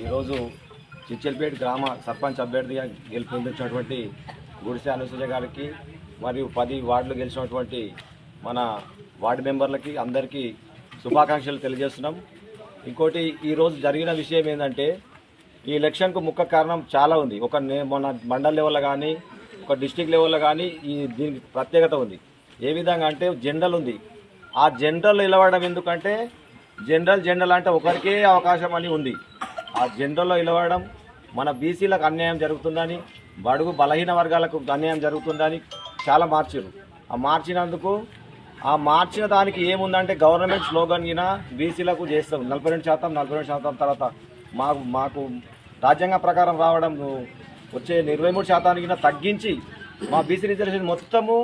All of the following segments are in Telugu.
ఈరోజు చిచ్చల్పేట గ్రామ సర్పంచ్ అభ్యర్థిగా గెలుపొందించినటువంటి గుడిసె అనుసూయ గారికి మరియు 10 వార్డులు గెలిచినటువంటి మన వార్డు మెంబర్లకి అందరికీ శుభాకాంక్షలు తెలియజేస్తున్నాం. ఇంకోటి ఈరోజు జరిగిన విషయం ఏంటంటే ఈ ఎలక్షన్కు ముఖ్య కారణం చాలా ఉంది. మన మండల్ లెవెల్లో కానీ ఒక డిస్టిక్ లెవెల్లో కానీ దీనికి ప్రత్యేకత ఉంది. ఏ విధంగా అంటే జనరల్ ఉంది. ఆ జనరల్ నిలవడం ఎందుకంటే జనరల్ అంటే ఒకరికే అవకాశం అని ఉంది. ఆ జనరల్లో నిలవడం మన బీసీలకు అన్యాయం జరుగుతుందని, బడుగు బలహీన వర్గాలకు అన్యాయం జరుగుతుందని చాలా మార్చారు. ఆ మార్చినందుకు మార్చిన దానికి ఏముందంటే గవర్నమెంట్ స్లోగన్ గిన బీసీలకు చేస్తాం 42% తర్వాత మాకు రాజ్యాంగ ప్రకారం రావడం వచ్చే 23% తగ్గించి మా బీసీ రిజర్వేషన్ మొత్తము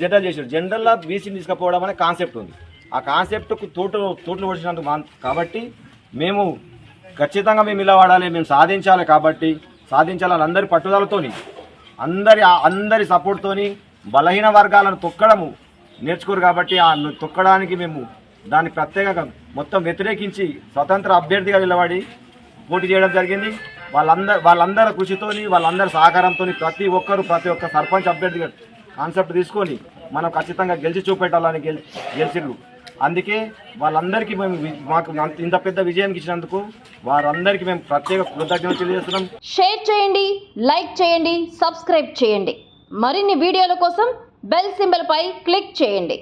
జనరల్ చేసారు. జనరల్లో బీసీని తీసుకుపోవడం అనే కాన్సెప్ట్ ఉంది. ఆ కాన్సెప్ట్కు తూట్లు పొడిచినందుకు కాబట్టి మేము ఖచ్చితంగా నిలబడాలి, మేము సాధించాలి. కాబట్టి సాధించాలని అందరి పట్టుదలతోని అందరి సపోర్ట్తోని బలహీన వర్గాలను తొక్కడము నేర్చుకోరు. కాబట్టి ఆ తొక్కడానికి మేము దాన్ని ప్రత్యేకంగా మొత్తం వ్యతిరేకించి స్వతంత్ర అభ్యర్థిగా నిలబడి పోటీ చేయడం జరిగింది. వాళ్ళందరి కృషితోని వాళ్ళందరి సహకారంతో ప్రతి ఒక్క సర్పంచ్ అభ్యర్థిగా కాన్సెప్ట్ తీసుకొని మనం ఖచ్చితంగా గెలిచి చూపెట్టాలని గెలిచిర్రు. అందుకే వాళ్ళందరికీ మాకు ఇంత పెద్ద విజయానికి ఇచ్చినందుకు వారందరికీ మేము ప్రత్యేక కృతజ్ఞతలు తెలియజేస్తున్నాం. షేర్ చేయండి, లైక్ చేయండి, సబ్స్క్రైబ్ చేయండి. మరిన్ని వీడియోల కోసం బెల్ సింబల్ పై క్లిక్ చేయండి.